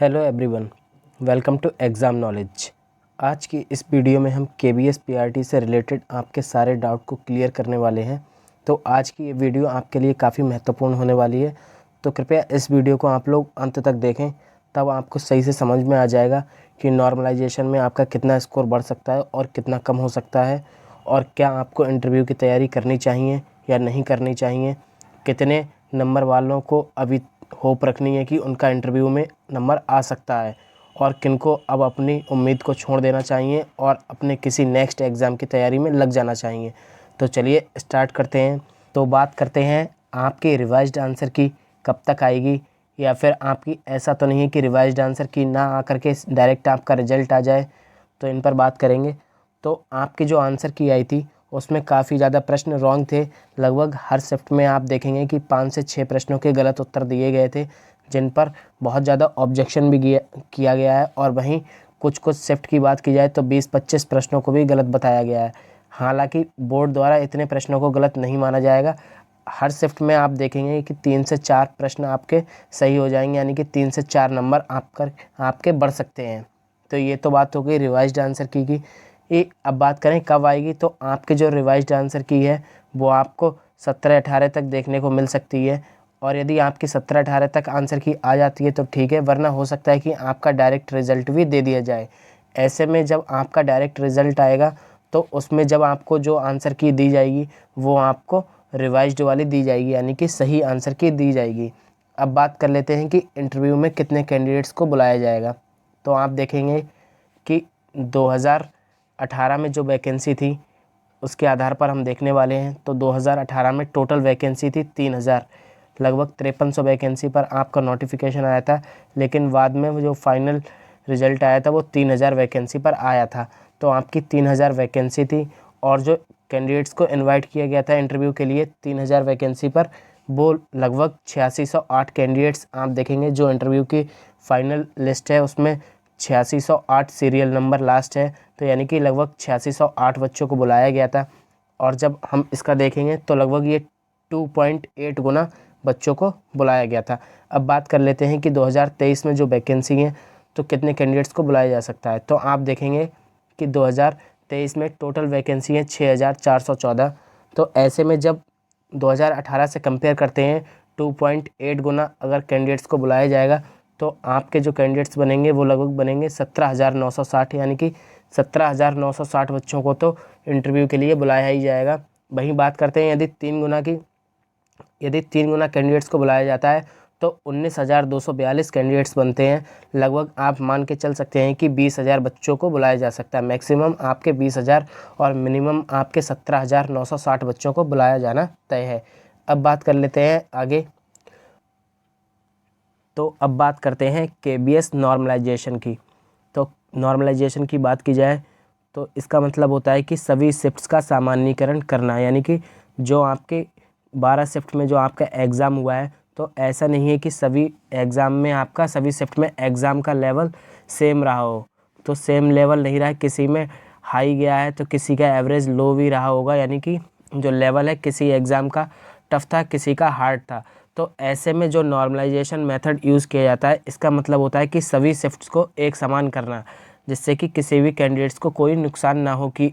Hello everyone, welcome to exam knowledge. आज की इस वीडियो में हम केबीएस पीआरटी से रिलेटेड आपके सारे डाउट को क्लियर करने वाले हैं। तो आज की ये वीडियो आपके लिए काफ़ी महत्वपूर्ण होने वाली है, तो कृपया इस वीडियो को आप लोग अंत तक देखें, तब आपको सही से समझ में आ जाएगा कि नॉर्मलाइजेशन में आपका कितना स्कोर बढ़ सकता है और कितना कम हो सकता है, और क्या आपको इंटरव्यू की तैयारी करनी चाहिए या नहीं करनी चाहिए, कितने नंबर वालों को अभी होप रखनी है कि उनका इंटरव्यू में नंबर आ सकता है, और किनको अब अपनी उम्मीद को छोड़ देना चाहिए और अपने किसी नेक्स्ट एग्ज़ाम की तैयारी में लग जाना चाहिए। तो चलिए स्टार्ट करते हैं। तो बात करते हैं आपके रिवाइज्ड आंसर की कब तक आएगी, या फिर आपकी ऐसा तो नहीं है कि रिवाइज्ड आंसर की ना आकर के डायरेक्ट आपका रिजल्ट आ जाए, तो इन पर बात करेंगे। तो आपकी जो आंसर की आई थी उसमें काफ़ी ज़्यादा प्रश्न रॉन्ग थे। लगभग हर शिफ्ट में आप देखेंगे कि 5 से 6 प्रश्नों के गलत उत्तर दिए गए थे, जिन पर बहुत ज़्यादा ऑब्जेक्शन भी किया गया है। और वहीं कुछ शिफ्ट की बात की जाए तो 20-25 प्रश्नों को भी गलत बताया गया है। हालांकि बोर्ड द्वारा इतने प्रश्नों को गलत नहीं माना जाएगा। हर शिफ्ट में आप देखेंगे कि 3 से 4 प्रश्न आपके सही हो जाएंगे, यानी कि 3 से 4 नंबर आपके बढ़ सकते हैं। तो ये तो बात हो गई रिवाइज्ड आंसर की। ये अब बात करें कब आएगी, तो आपके जो रिवाइज्ड आंसर की है वो आपको 17-18 तक देखने को मिल सकती है। और यदि आपकी 17-18 तक आंसर की आ जाती है तो ठीक है, वरना हो सकता है कि आपका डायरेक्ट रिज़ल्ट भी दे दिया जाए। ऐसे में जब आपका डायरेक्ट रिज़ल्ट आएगा तो उसमें जब आपको जो आंसर की दी जाएगी वो आपको रिवाइज्ड वाली दी जाएगी, यानी कि सही आंसर की दी जाएगी। अब बात कर लेते हैं कि इंटरव्यू में कितने कैंडिडेट्स को बुलाया जाएगा। तो आप देखेंगे कि 2018 में जो वैकेंसी थी उसके आधार पर हम देखने वाले हैं। तो 2018 में टोटल वैकेंसी थी 3000, लगभग 5300 वैकेंसी पर आपका नोटिफिकेशन आया था, लेकिन बाद में वो जो फाइनल रिजल्ट आया था वो 3000 वैकेंसी पर आया था। तो आपकी 3000 वैकेंसी थी, और जो कैंडिडेट्स को इनवाइट किया गया था इंटरव्यू के लिए 3000 वैकेंसी पर, वो लगभग 8608 कैंडिडेट्स आप देखेंगे। जो इंटरव्यू की फ़ाइनल लिस्ट है उसमें 8608 सीरियल नंबर लास्ट है, तो यानी कि लगभग 8608 बच्चों को बुलाया गया था। और जब हम इसका देखेंगे तो लगभग ये 2.8 गुना बच्चों को बुलाया गया था। अब बात कर लेते हैं कि 2023 में जो वैकेंसी है तो कितने कैंडिडेट्स को बुलाया जा सकता है। तो आप देखेंगे कि 2023 में टोटल वैकेंसी है 6414। तो ऐसे में जब 2018 से कंपेयर करते हैं 2.8 गुना अगर कैंडिडेट्स को बुलाया जाएगा, तो आपके जो कैंडिडेट्स बनेंगे वो लगभग बनेंगे 17,960, यानी कि 17,960 बच्चों को तो इंटरव्यू के लिए बुलाया ही जाएगा। वहीं बात करते हैं यदि 3 गुना कैंडिडेट्स को बुलाया जाता है तो 19,242 कैंडिडेट्स बनते हैं। लगभग आप मान के चल सकते हैं कि 20,000 बच्चों को बुलाया जा सकता है। मैक्सिमम आपके 20,000 और मिनिमम आपके 17,960 बच्चों को बुलाया जाना तय है। अब बात कर लेते हैं आगे। तो अब बात करते हैं केबीएस नॉर्मलाइजेशन की। तो नॉर्मलाइजेशन की बात की जाए तो इसका मतलब होता है कि सभी शिफ्ट्स का सामान्यीकरण करना, यानी कि जो आपके 12 शिफ्ट में जो आपका एग्ज़ाम हुआ है, तो ऐसा नहीं है कि सभी एग्ज़ाम में आपका सभी शिफ्ट में एग्ज़ाम का लेवल सेम रहा हो। तो सेम लेवल नहीं रहा है, किसी में हाई गया है तो किसी का एवरेज लो भी रहा होगा, यानी कि जो लेवल है किसी एग्ज़ाम का टफ था, किसी का हार्ड था। तो ऐसे में जो नॉर्मलाइजेशन मेथड यूज़ किया जाता है, इसका मतलब होता है कि सभी शिफ्ट्स को एक समान करना, जिससे कि किसी भी कैंडिडेट्स को कोई नुकसान ना हो कि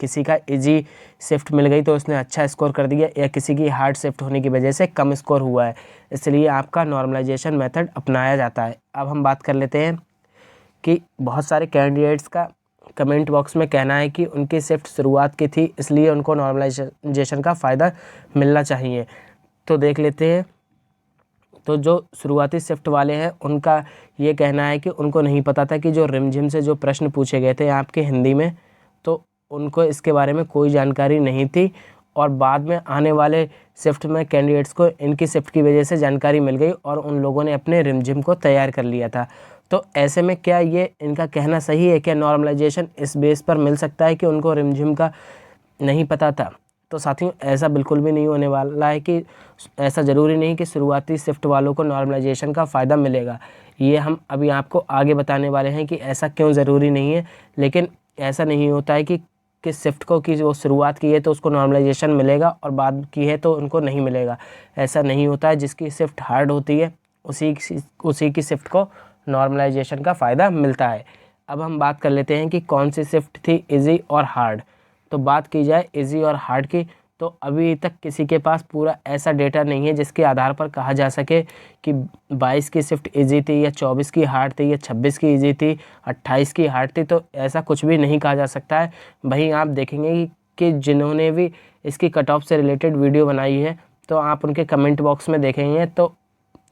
किसी का इजी शिफ्ट मिल गई तो उसने अच्छा स्कोर कर दिया, या किसी की हार्ड शिफ्ट होने की वजह से कम स्कोर हुआ है। इसलिए आपका नॉर्मलाइजेशन मेथड अपनाया जाता है। अब हम बात कर लेते हैं कि बहुत सारे कैंडिडेट्स का कमेंट बॉक्स में कहना है कि उनकी शिफ्ट शुरुआत की थी, इसलिए उनको नॉर्मलाइजेशन का फ़ायदा मिलना चाहिए। तो देख लेते हैं। तो जो शुरुआती शिफ्ट वाले हैं उनका ये कहना है कि उनको नहीं पता था कि जो रिमझिम से जो प्रश्न पूछे गए थे आपके हिंदी में, तो उनको इसके बारे में कोई जानकारी नहीं थी, और बाद में आने वाले शिफ्ट में कैंडिडेट्स को इनकी शिफ्ट की वजह से जानकारी मिल गई और उन लोगों ने अपने रिमझिम को तैयार कर लिया था। तो ऐसे में क्या ये इनका कहना सही है? क्या नॉर्मलाइजेशन इस बेस पर मिल सकता है कि उनको रिमझिम का नहीं पता था? तो साथियों, ऐसा बिल्कुल भी नहीं होने वाला है कि ऐसा ज़रूरी नहीं कि शुरुआती शिफ्ट वालों को नॉर्मलाइजेशन का फ़ायदा मिलेगा। ये हम अभी आपको आगे बताने वाले हैं कि ऐसा क्यों ज़रूरी नहीं है। लेकिन ऐसा नहीं होता है कि किस शिफ्ट को कि वो शुरुआत की है तो उसको नॉर्मलाइजेशन मिलेगा और बाद की है तो उनको नहीं मिलेगा। ऐसा नहीं होता है। जिसकी शिफ्ट हार्ड होती है उसी की शिफ्ट को नॉर्मलाइजेशन का फ़ायदा मिलता है। अब हम बात कर लेते हैं कि कौन सी शिफ्ट थी इजी और हार्ड। तो बात की जाए इजी और हार्ड की, तो अभी तक किसी के पास पूरा ऐसा डेटा नहीं है जिसके आधार पर कहा जा सके कि 22 की शिफ्ट इजी थी या 24 की हार्ड थी या 26 की इजी थी, 28 की हार्ड थी। तो ऐसा कुछ भी नहीं कहा जा सकता है। वहीं आप देखेंगे कि जिन्होंने भी इसकी कट ऑफ से रिलेटेड वीडियो बनाई है, तो आप उनके कमेंट बॉक्स में देखेंगे तो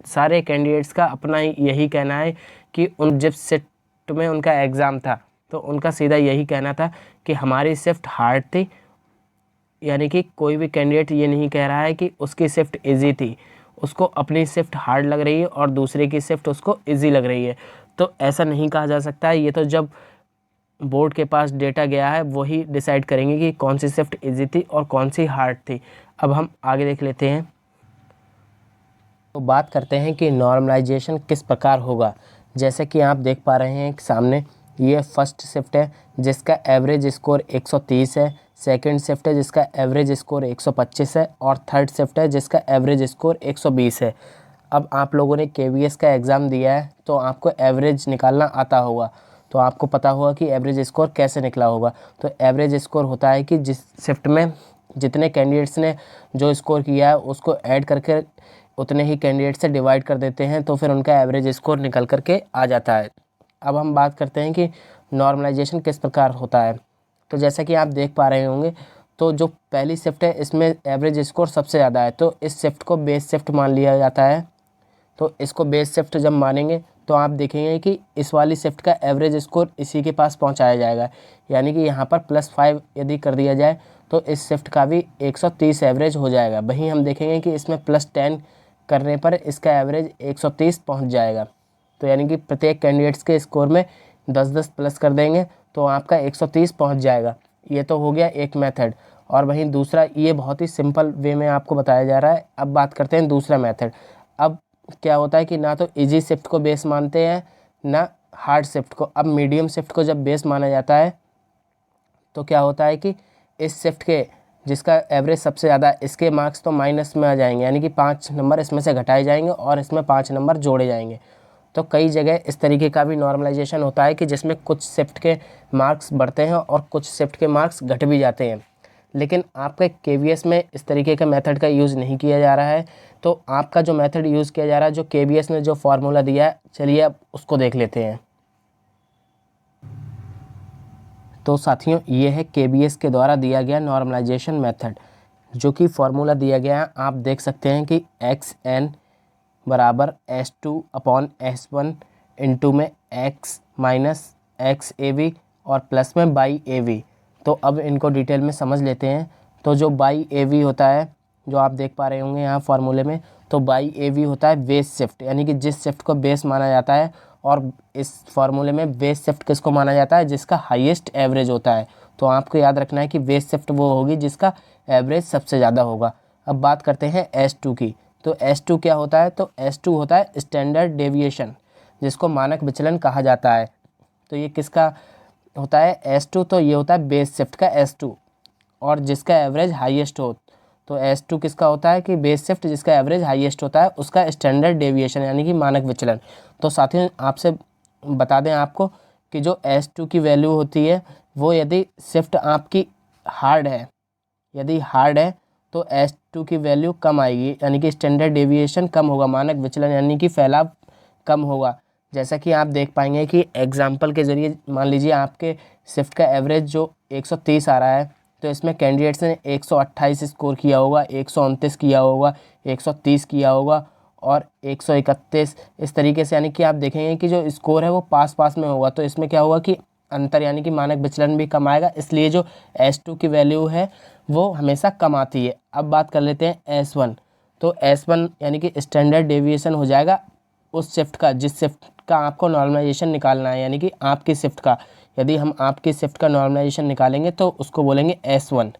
सारे कैंडिडेट्स का अपना यही कहना है कि उन जिस शिफ्ट में उनका एग्ज़ाम था तो उनका सीधा यही कहना था कि हमारी शिफ्ट हार्ड थी। यानी कि कोई भी कैंडिडेट ये नहीं कह रहा है कि उसकी शिफ्ट इजी थी, उसको अपनी शिफ्ट हार्ड लग रही है और दूसरे की शिफ्ट उसको इजी लग रही है। तो ऐसा नहीं कहा जा सकता है। ये तो जब बोर्ड के पास डेटा गया है वही डिसाइड करेंगे कि कौन सी शिफ्ट इजी थी और कौन सी हार्ड थी। अब हम आगे देख लेते हैं। तो बात करते हैं कि नॉर्मलाइजेशन किस प्रकार होगा। जैसे कि आप देख पा रहे हैं सामने, ये फर्स्ट शिफ्ट है जिसका एवरेज स्कोर 130 है, सेकंड शिफ्ट है जिसका एवरेज स्कोर 125 है और थर्ड शिफ्ट है जिसका एवरेज स्कोर 120 है। अब आप लोगों ने केवीएस का एग्ज़ाम दिया है तो आपको एवरेज निकालना आता होगा, तो आपको पता होगा कि एवरेज स्कोर कैसे निकला होगा। तो एवरेज स्कोर होता है कि जिस शिफ्ट में जितने कैंडिडेट्स ने जो स्कोर किया है उसको ऐड करके उतने ही कैंडिडेट से डिवाइड कर देते हैं, तो फिर उनका एवरेज स्कोर निकल करके आ जाता है। अब हम बात करते हैं कि नॉर्मलाइजेशन किस प्रकार होता है। तो जैसा कि आप देख पा रहे होंगे, तो जो पहली शिफ्ट है इसमें एवरेज स्कोर सबसे ज़्यादा है, तो इस शिफ्ट को बेस शिफ्ट मान लिया जाता है। तो इसको बेस शिफ्ट जब मानेंगे तो आप देखेंगे कि इस वाली शिफ्ट का एवरेज स्कोर इसी के पास पहुंचाया जाएगा। यानी कि यहाँ पर +5 यदि कर दिया जाए तो इस शिफ्ट का भी 130 एवरेज हो जाएगा। वहीं हम देखेंगे कि इसमें +10 करने पर इसका एवरेज 130 पहुंच जाएगा। तो यानी कि प्रत्येक कैंडिडेट्स के स्कोर में 10-10 प्लस कर देंगे तो आपका 130 पहुंच जाएगा। ये तो हो गया एक मेथड। और वहीं दूसरा, ये बहुत ही सिंपल वे में आपको बताया जा रहा है। अब बात करते हैं दूसरा मेथड। अब क्या होता है कि ना तो इजी शिफ्ट को बेस मानते हैं ना हार्ड शिफ्ट को। अब मीडियम शिफ्ट को जब बेस माना जाता है तो क्या होता है कि इस शिफ्ट के जिसका एवरेज सबसे ज़्यादा, इसके मार्क्स तो माइनस में आ जाएंगे, यानी कि 5 नंबर इसमें से घटाए जाएंगे और इसमें 5 नंबर जोड़े जाएंगे। तो कई जगह इस तरीके का भी नॉर्मलाइजेशन होता है कि जिसमें कुछ शिफ्ट के मार्क्स बढ़ते हैं और कुछ शिफ्ट के मार्क्स घट भी जाते हैं। लेकिन आपके केवीएस में इस तरीके का मेथड का यूज़ नहीं किया जा रहा है। तो आपका जो मेथड यूज़ किया जा रहा है, जो केवीएस ने जो फार्मूला दिया है, चलिए अब उसको देख लेते हैं। तो साथियों, ये है केवीएस के द्वारा दिया गया नॉर्मलाइजेशन मेथड, जो कि फार्मूला दिया गया है। आप देख सकते हैं कि xn बराबर S2/S1 इंटू में x माइनस XAV और प्लस में BAV। तो अब इनको डिटेल में समझ लेते हैं। तो जो BAV होता है, जो आप देख पा रहे होंगे यहाँ फार्मूले में, तो BAV होता है बेस शिफ्ट, यानी कि जिस शिफ्ट को बेस माना जाता है। और इस फार्मूले में बेस शिफ्ट किसको माना जाता है? जिसका हाईएस्ट एवरेज होता है। तो आपको याद रखना है कि बेस शिफ्ट वो होगी जिसका एवरेज सबसे ज़्यादा होगा। अब बात करते हैं S2 की। तो S2 क्या होता है? तो S2 होता है स्टैंडर्ड डेविएशन, जिसको मानक विचलन कहा जाता है। तो ये किसका होता है? S2। तो ये होता है बेस शिफ्ट का S2 और जिसका एवरेज हाईएस्ट हो। तो S2 किसका होता है? कि बेस शिफ्ट जिसका एवरेज हाईएस्ट होता है उसका स्टैंडर्ड डेविएशन, यानी कि मानक विचलन। तो साथियों, आपसे बता दें आपको कि जो S2 की वैल्यू होती है वो यदि शिफ्ट आपकी हार्ड है, यदि हार्ड है तो S2 की वैल्यू कम आएगी, यानी कि स्टैंडर्ड डेविएशन कम होगा, मानक विचलन यानी कि फैलाव कम होगा। जैसा कि आप देख पाएंगे कि एग्जाम्पल के ज़रिए मान लीजिए आपके शिफ्ट का एवरेज जो 130 आ रहा है, तो इसमें कैंडिडेट्स ने 128 स्कोर किया होगा, 129 किया होगा, 130 किया होगा और 131 इस तरीके से। यानी कि आप देखेंगे कि जो स्कोर है वो पास पास में होगा। तो इसमें क्या होगा कि अंतर, यानी कि मानक विचलन भी कम आएगा, इसलिए जो S2 की वैल्यू है वो हमेशा कम आती है। अब बात कर लेते हैं S1। तो S1 यानी कि स्टैंडर्ड डेविएशन हो जाएगा उस शिफ्ट का जिस शिफ्ट का आपको नॉर्मलाइजेशन निकालना है, यानी कि आपकी शिफ्ट का। यदि हम आपकी शिफ्ट का नॉर्मलाइजेशन निकालेंगे तो उसको बोलेंगे S1।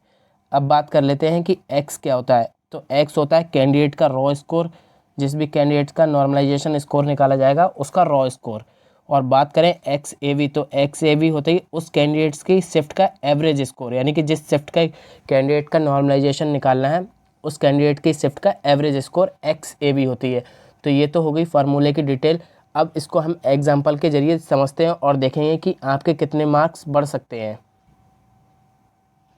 अब बात कर लेते हैं कि X क्या होता है। तो X होता है कैंडिडेट का रॉ स्कोर, जिस भी कैंडिडेट का नॉर्मलाइजेशन स्कोर निकाला जाएगा उसका रॉ स्कोर। और बात करें XAV, तो XAV होता है उस कैंडिडेट्स की शिफ्ट का एवरेज स्कोर, यानी कि जिस शिफ्ट का कैंडिडेट का नॉर्मलाइजेशन निकालना है उस कैंडिडेट की शिफ्ट का एवरेज स्कोर XAV होती है। तो ये तो हो गई फार्मूले की डिटेल। अब इसको हम एग्जाम्पल के ज़रिए समझते हैं और देखेंगे कि आपके कितने मार्क्स बढ़ सकते हैं।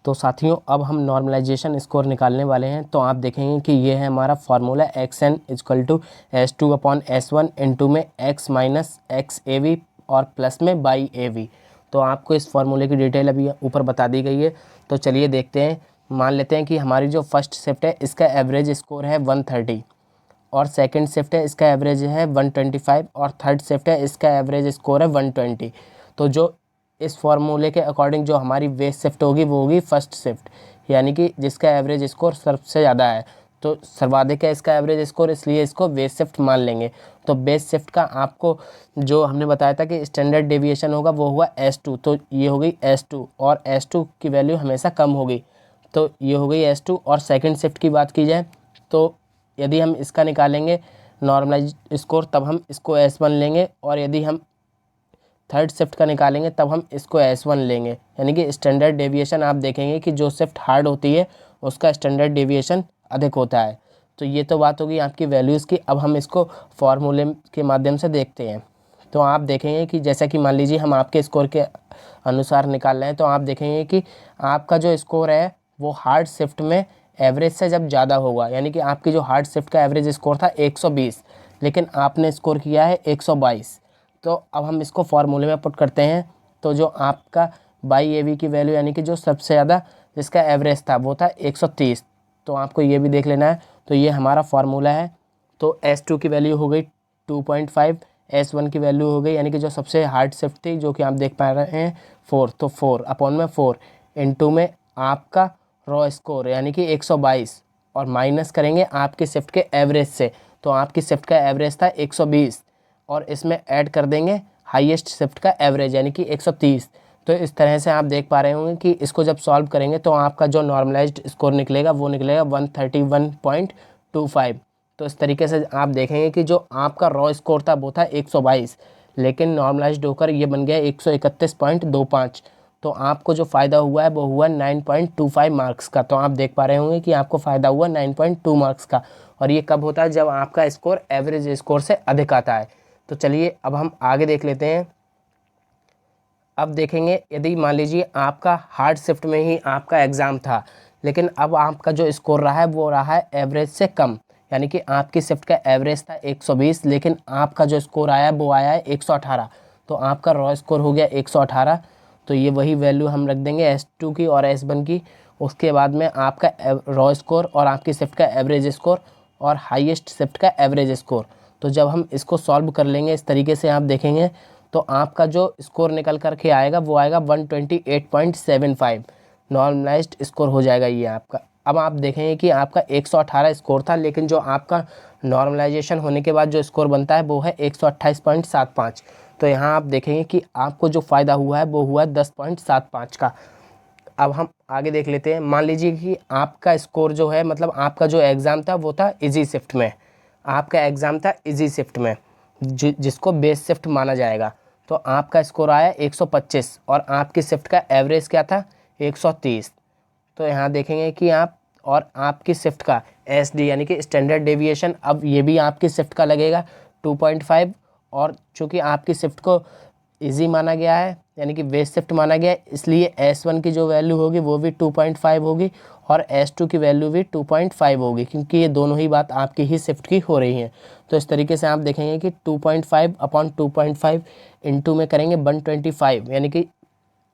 तो साथियों अब हम नॉर्मलाइजेशन स्कोर निकालने वाले हैं। तो आप देखेंगे कि ये है हमारा formula xn equal to S2/S1 into में x minus X A V और प्लस में बाई ए वी। तो आपको इस फार्मूले की डिटेल अभी ऊपर बता दी गई है। तो चलिए देखते हैं। मान लेते हैं कि हमारी जो फर्स्ट शिफ्ट है इसका एवरेज स्कोर है 130 और सेकंड शिफ्ट है इसका एवरेज है 125 और थर्ड शिफ्ट है इसका एवरेज स्कोर है 120। तो जो इस फार्मूले के अकॉर्डिंग जो हमारी बेस शिफ्ट होगी वो होगी फर्स्ट शिफ्ट, यानी कि जिसका एवरेज स्कोर सबसे ज़्यादा है। तो सर्वाधिक है इसका एवरेज स्कोर, इसलिए इसको बेस शिफ्ट मान लेंगे। तो बेस शिफ्ट का आपको जो हमने बताया था कि स्टैंडर्ड डेविएशन होगा वो हुआ S2। तो ये हो गई S2 और S2 की वैल्यू हमेशा कम होगी। तो ये हो गई S2। और सेकंड शिफ्ट की बात की जाए तो यदि हम इसका निकालेंगे नॉर्मलाइज स्कोर तब हम इसको S1 लेंगे, और यदि हम थर्ड शिफ्ट का निकालेंगे तब हम इसको S1 लेंगे। यानी कि स्टैंडर्ड डेविएशन आप देखेंगे कि जो शिफ्ट हार्ड होती है उसका स्टैंडर्ड डेविएशन अधिक होता है। तो ये तो बात होगी आपकी वैल्यूज़ की। अब हम इसको फार्मूले के माध्यम से देखते हैं। तो आप देखेंगे कि जैसा कि मान लीजिए हम आपके स्कोर के अनुसार निकाल रहे हैं, तो आप देखेंगे कि आपका जो स्कोर है वो हार्ड शिफ्ट में एवरेज से जब ज़्यादा होगा, यानी कि आपकी जो हार्ड शिफ्ट का एवरेज स्कोर था 120, लेकिन आपने स्कोर किया है 122। तो अब हम इसको फार्मूले में पुट करते हैं। तो जो आपका बाई ए वी की वैल्यू यानी कि जो सबसे ज़्यादा जिसका एवरेज था वो था 130। तो आपको ये भी देख लेना है। तो ये हमारा फार्मूला है। तो S2 की वैल्यू हो गई 2.5, S1 की वैल्यू हो गई यानी कि जो सबसे हार्ड शिफ्ट थी जो कि आप देख पा रहे हैं 4। तो 4/4 इंटू में आपका रॉ स्कोर यानी कि 122 और माइनस करेंगे आपकी शिफ्ट के एवरेज से। तो आपकी शिफ्ट का एवरेज था 120 और इसमें ऐड कर देंगे हाईएस्ट शिफ्ट का एवरेज यानी कि 130। तो इस तरह से आप देख पा रहे होंगे कि इसको जब सॉल्व करेंगे तो आपका जो नॉर्मलाइज्ड स्कोर निकलेगा वो निकलेगा 131.25। तो इस तरीके से आप देखेंगे कि जो आपका रॉ स्कोर था वो था 122, लेकिन नॉर्मलाइज्ड होकर ये बन गया 131.25। तो आपको जो फ़ायदा हुआ है वो हुआ 9.25 मार्क्स का। तो आप देख पा रहे होंगे कि आपको फ़ायदा हुआ 9.2 मार्क्स का। और ये कब होता है? जब आपका स्कोर एवरेज स्कोर से अधिक आता है। तो चलिए अब हम आगे देख लेते हैं। अब देखेंगे यदि मान लीजिए आपका हार्ड शिफ्ट में ही आपका एग्ज़ाम था, लेकिन अब आपका जो स्कोर रहा है वो रहा है एवरेज से कम, यानी कि आपकी शिफ्ट का एवरेज था 120, लेकिन आपका जो स्कोर आया वो आया है 118। तो आपका रॉ स्कोर हो गया 118। तो ये वही वैल्यू हम रख देंगे S2 की और S1 की। उसके बाद में आपका रॉ स्कोर और आपकी शिफ्ट का एवरेज स्कोर और हाईएस्ट शिफ्ट का एवरेज स्कोर। तो जब हम इसको सॉल्व कर लेंगे इस तरीके से आप देखेंगे तो आपका जो स्कोर निकल कर के आएगा वो आएगा 128.75 नॉर्मलाइज्ड स्कोर हो जाएगा ये आपका। अब आप देखेंगे कि आपका 118 स्कोर था, लेकिन जो आपका नॉर्मलाइजेशन होने के बाद जो स्कोर बनता है वो है 128.75। तो यहाँ आप देखेंगे कि आपको जो फ़ायदा हुआ है वो हुआ है 10.75 का। अब हम आगे देख लेते हैं। मान लीजिए कि आपका स्कोर जो है मतलब आपका जो एग्ज़ाम था वो था इजी शिफ्ट में, आपका एग्ज़ाम था इजी शिफ्ट में जिसको बेस शिफ्ट माना जाएगा। तो आपका स्कोर आया 125 और आपकी शिफ्ट का एवरेज क्या था 130। तो यहाँ देखेंगे कि आप और आपकी शिफ्ट का SD यानी कि स्टैंडर्ड डेविएशन अब ये भी आपकी शिफ्ट का लगेगा 2.5। और चूँकि आपकी शिफ्ट को इजी माना गया है यानी कि बेस शिफ्ट माना गया है, इसलिए S1 की जो वैल्यू होगी वो भी 2.5 होगी और S2 की वैल्यू भी 2.5 होगी, क्योंकि ये दोनों ही बात आपकी ही शिफ्ट की हो रही हैं। तो इस तरीके से आप देखेंगे कि 2.5/2.5 इंटू में करेंगे 125 यानी कि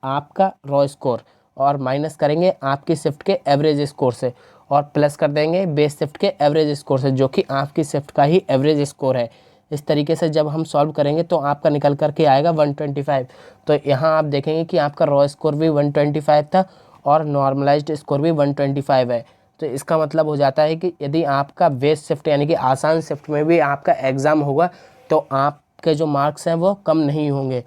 आपका रॉ स्कोर और माइनस करेंगे आपकी शिफ्ट के एवरेज स्कोर से और प्लस कर देंगे बेस शिफ्ट के एवरेज स्कोर से जो कि आपकी शिफ्ट का ही एवरेज स्कोर है। इस तरीके से जब हम सॉल्व करेंगे तो आपका निकल कर के आएगा 125। तो यहाँ आप देखेंगे कि आपका रॉ स्कोर भी 125 था और नॉर्मलाइज्ड स्कोर भी 125 है। तो इसका मतलब हो जाता है कि यदि आपका बेस शिफ्ट यानी कि आसान शिफ्ट में भी आपका एग्ज़ाम होगा तो आपके जो मार्क्स हैं वो कम नहीं होंगे।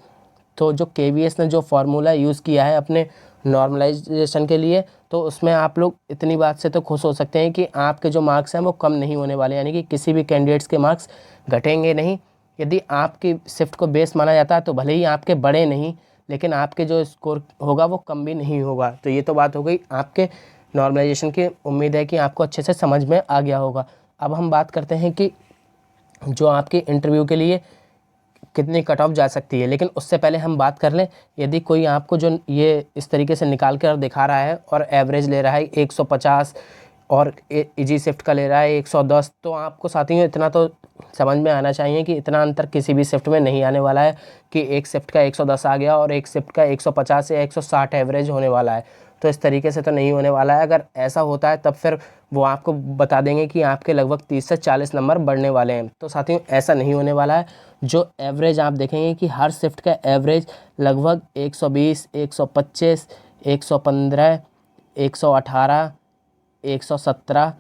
तो जो KVS ने जो फार्मूला यूज़ किया है अपने नॉर्मलाइजेशन के लिए, तो उसमें आप लोग इतनी बात से तो खुश हो सकते हैं कि आपके जो मार्क्स हैं वो कम नहीं होने वाले, यानी कि किसी भी कैंडिडेट्स के मार्क्स घटेंगे नहीं। यदि आपकी शिफ्ट को बेस माना जाता है तो भले ही आपके बड़े नहीं, लेकिन आपके जो स्कोर होगा वो कम भी नहीं होगा। तो ये तो बात हो गई आपके नॉर्मलाइजेशन की। उम्मीद है कि आपको अच्छे से समझ में आ गया होगा। अब हम बात करते हैं कि जो आपके इंटरव्यू के लिए कितनी कट ऑफ जा सकती है। लेकिन उससे पहले हम बात कर लें, यदि कोई आपको जो ये इस तरीके से निकाल कर दिखा रहा है और एवरेज ले रहा है 150 और इजी शिफ्ट का ले रहा है 110, तो आपको साथियों इतना तो समझ में आना चाहिए कि इतना अंतर किसी भी शिफ्ट में नहीं आने वाला है कि एक शिफ्ट का 110 आ गया और एक शिफ्ट का 150 या 160 एवरेज होने वाला है। तो इस तरीके से तो नहीं होने वाला है। अगर ऐसा होता है तब फिर वो आपको बता देंगे कि आपके लगभग 30 से 40 नंबर बढ़ने वाले हैं। तो साथियों ऐसा नहीं होने वाला है। जो एवरेज आप देखेंगे कि हर शिफ्ट का एवरेज लगभग 120, 125, 115, 118, 117,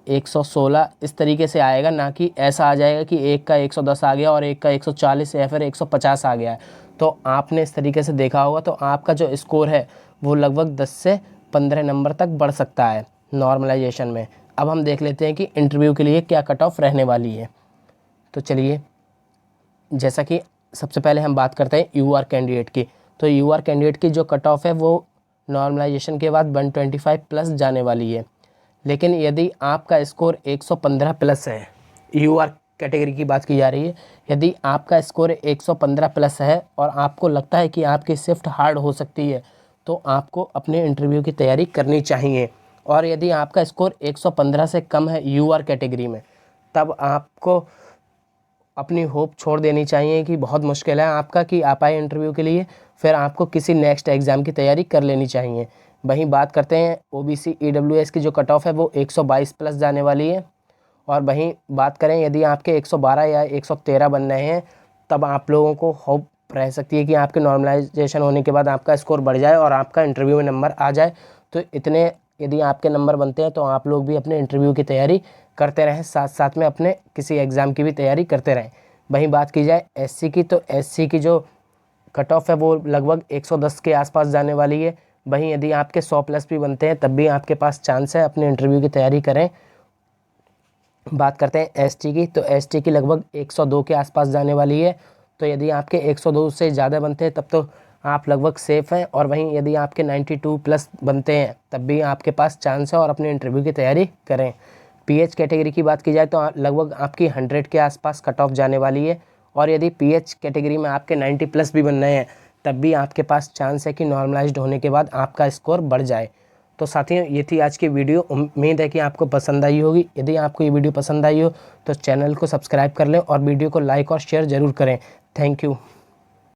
116 इस तरीके से आएगा, ना कि ऐसा आ जाएगा कि एक का 110 आ गया और एक का 140 या फिर 150 आ गया है। तो आपने इस तरीके से देखा होगा, तो आपका जो स्कोर है वो लगभग 10 से 15 नंबर तक बढ़ सकता है नॉर्मलाइजेशन में। अब हम देख लेते हैं कि इंटरव्यू के लिए क्या कट ऑफ रहने वाली है। तो चलिए, जैसा कि सबसे पहले हम बात करते हैं यूआर कैंडिडेट की। तो यूआर कैंडिडेट की जो कट ऑफ है वो नॉर्मलाइजेशन के बाद 125 प्लस जाने वाली है। लेकिन यदि आपका स्कोर 115 प्लस है, यूआर कैटेगरी की बात की जा रही है, यदि आपका स्कोर 115 प्लस है और आपको लगता है कि आपकी शिफ्ट हार्ड हो सकती है, तो आपको अपने इंटरव्यू की तैयारी करनी चाहिए। और यदि आपका स्कोर 115 से कम है यूआर कैटेगरी में, तब आपको अपनी होप छोड़ देनी चाहिए कि बहुत मुश्किल है आपका कि आप आए इंटरव्यू के लिए। फिर आपको किसी नेक्स्ट एग्ज़ाम की तैयारी कर लेनी चाहिए। वहीं बात करते हैं ओबीसी ईडब्ल्यूएस की जो कट ऑफ है वो 122 प्लस जाने वाली है। और वहीं बात करें यदि आपके 112 या 113 बन रहे हैं, तब आप लोगों को होप रह सकती है कि आपके नॉर्मलाइजेशन होने के बाद आपका स्कोर बढ़ जाए और आपका इंटरव्यू में नंबर आ जाए। तो इतने यदि आपके नंबर बनते हैं तो आप लोग भी अपने इंटरव्यू की तैयारी करते रहें, साथ साथ में अपने किसी एग्ज़ाम की भी तैयारी करते रहें। वहीं बात की जाए एससी की, तो एससी की जो कट ऑफ है वो लगभग 110 के आसपास जाने वाली है। वहीं यदि आपके 100 प्लस भी बनते हैं तब भी आपके पास चांस है, अपने इंटरव्यू की तैयारी करें। बात करते हैं एसटी की, तो एसटी की लगभग 102 के आसपास जाने वाली है। तो यदि आपके 102 से ज़्यादा बनते हैं तब तो आप लगभग सेफ़ हैं। और वहीं यदि आपके 92 प्लस बनते हैं तब भी आपके पास चांस है और अपने इंटरव्यू की तैयारी करें। पीएच कैटेगरी की बात की जाए तो लगभग आपकी 100 के आसपास कट ऑफ जाने वाली है। और यदि पीएच कैटेगरी में आपके 90 प्लस भी बन रहे हैं तब भी आपके पास चांस है कि नॉर्मलाइज्ड होने के बाद आपका स्कोर बढ़ जाए। तो साथियों ये थी आज की वीडियो। उम्मीद है कि आपको पसंद आई होगी। यदि आपको ये वीडियो पसंद आई हो तो चैनल को सब्सक्राइब कर लें और वीडियो को लाइक और शेयर ज़रूर करें। Thank you.